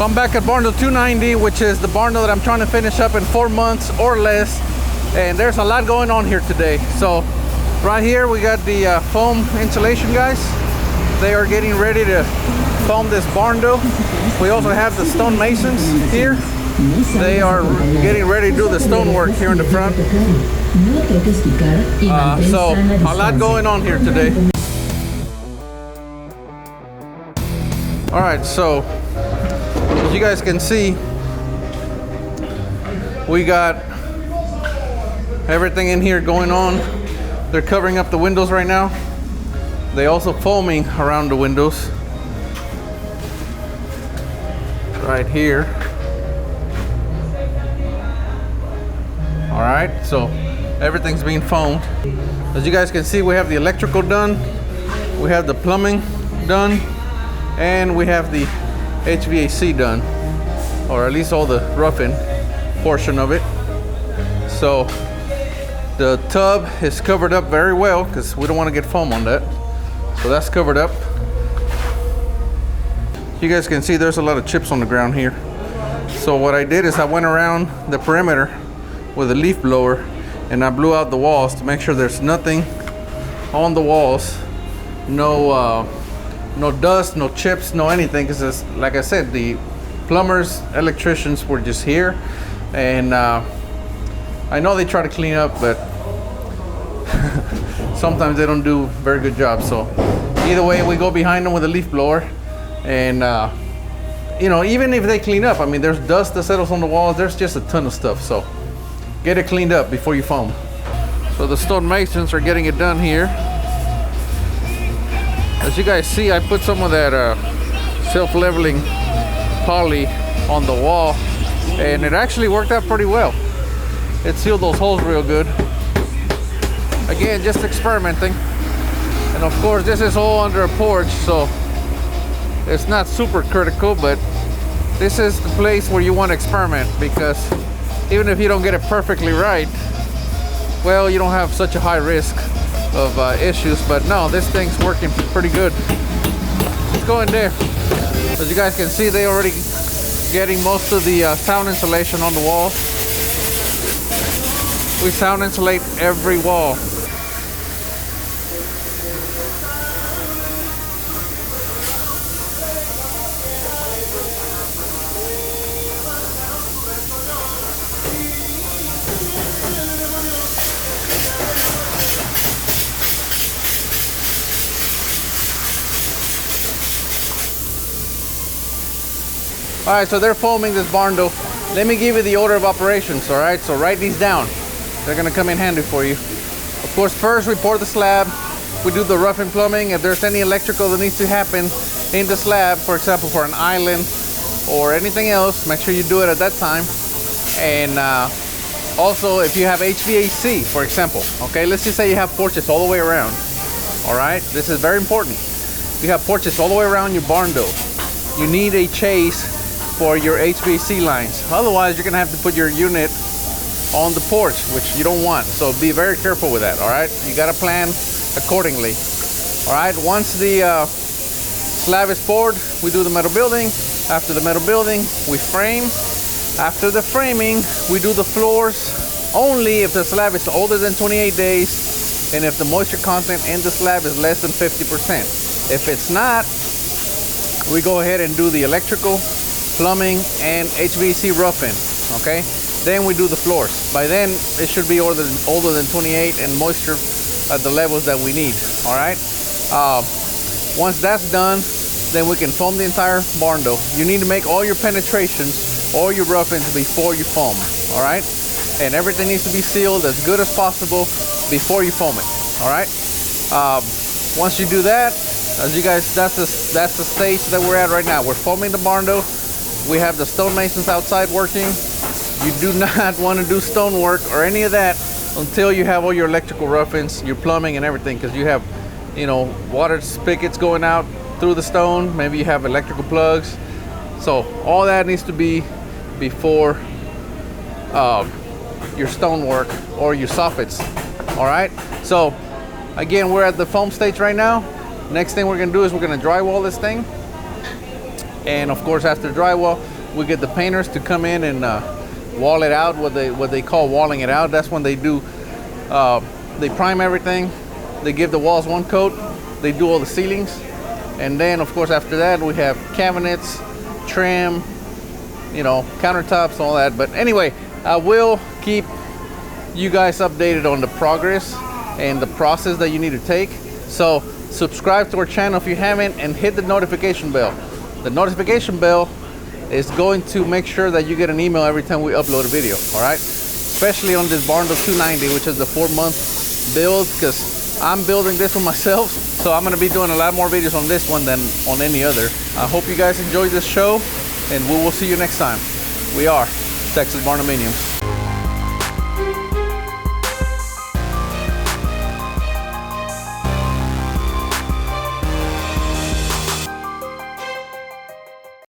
I'm back at Barndo 290, which is the Barndo that I'm trying to finish up in 4 months or less. And there's a lot going on here today. So right here we got the foam insulation guys. They are getting ready to foam this Barndo. We also have the stonemasons here. They are getting ready to do the stonework here in the front. So a lot going on here today. All right, so as you guys can see, we got everything in here going on. They're covering up the windows right now. They also foaming around the windows right here. All right, so everything's being foamed. As you guys can see, we have the electrical done, we have the plumbing done, and we have the HVAC done, or at least all the roughing portion of it. So the tub is covered up very well because we don't want to get foam on that. So that's covered up. You guys can see there's a lot of chips on the ground here. So what I did is I went around the perimeter with a leaf blower and I blew out the walls to make sure there's nothing on the walls. No dust, no chips, no anything, because like I said, the plumbers, electricians were just here, and I know they try to clean up, but sometimes they don't do a very good job. So either way, we go behind them with a leaf blower, and you know, even if they clean up, I mean, there's dust that settles on the walls. There's just a ton of stuff. So get it cleaned up before you foam. So the stonemasons are getting it done here. As you guys see, I put some of that self-leveling poly on the wall, and it actually worked out pretty well. It sealed those holes real good. Again, just experimenting. And of course, this is all under a porch, so it's not super critical, but this is the place where you want to experiment, because even if you don't get it perfectly right, well, you don't have such a high risk of issues. But no, this thing's working pretty good. Let's go in there. As you guys can see, they already getting most of the sound insulation on the wall. We sound insulate every wall. All right, so they're foaming this Barndo. Let me give you the order of operations, all right? So write these down. They're gonna come in handy for you. Of course, first we pour the slab. We do the rough and plumbing. If there's any electrical that needs to happen in the slab, for example, for an island or anything else, make sure you do it at that time. And also, if you have HVAC, for example, okay? Let's just say you have porches all the way around, all right? This is very important. You have porches all the way around your Barndo. You need a chase for your HVAC lines. Otherwise, you're gonna have to put your unit on the porch, which you don't want. So be very careful with that, all right? You gotta plan accordingly. All right, once the slab is poured, we do the metal building. After the metal building, we frame. After the framing, we do the floors only if the slab is older than 28 days and if the moisture content in the slab is less than 50%. If it's not, we go ahead and do the electrical, plumbing, and HVAC roughing, okay? Then we do the floors. By then, it should be older than 28 and moisture at the levels that we need, all right? Once that's done, then we can foam the entire Barndo. You need to make all your penetrations, all your roughings before you foam, all right? And everything needs to be sealed as good as possible before you foam it, all right? Once you do that, as you guys, that's the stage that we're at right now. We're foaming the Barndo. We have the stonemasons outside working. You do not want to do stonework or any of that until you have all your electrical roughings, your plumbing and everything, because you have, you know, water spigots going out through the stone. Maybe you have electrical plugs. So all that needs to be before your stonework or your soffits. All right. So again, we're at the foam stage right now. Next thing we're gonna do is we're gonna drywall this thing, And of course, after drywall, we get the painters to come in and wall it out, what they call walling it out. That's when they do, they prime everything, they give the walls one coat, they do all the ceilings, and then of course after that we have cabinets, trim, you know, countertops, all that. But anyway, I will keep you guys updated on the progress and the process that you need to take. So subscribe to our channel if you haven't, and hit the notification bell. The notification bell is going to make sure that you get an email every time we upload a video, all right? Especially on this Barndo 290, which is the 4-month build, because I'm building this one myself, so I'm gonna be doing a lot more videos on this one than on any other. I hope you guys enjoyed this show, and we will see you next time. We are Texas Barndominiums.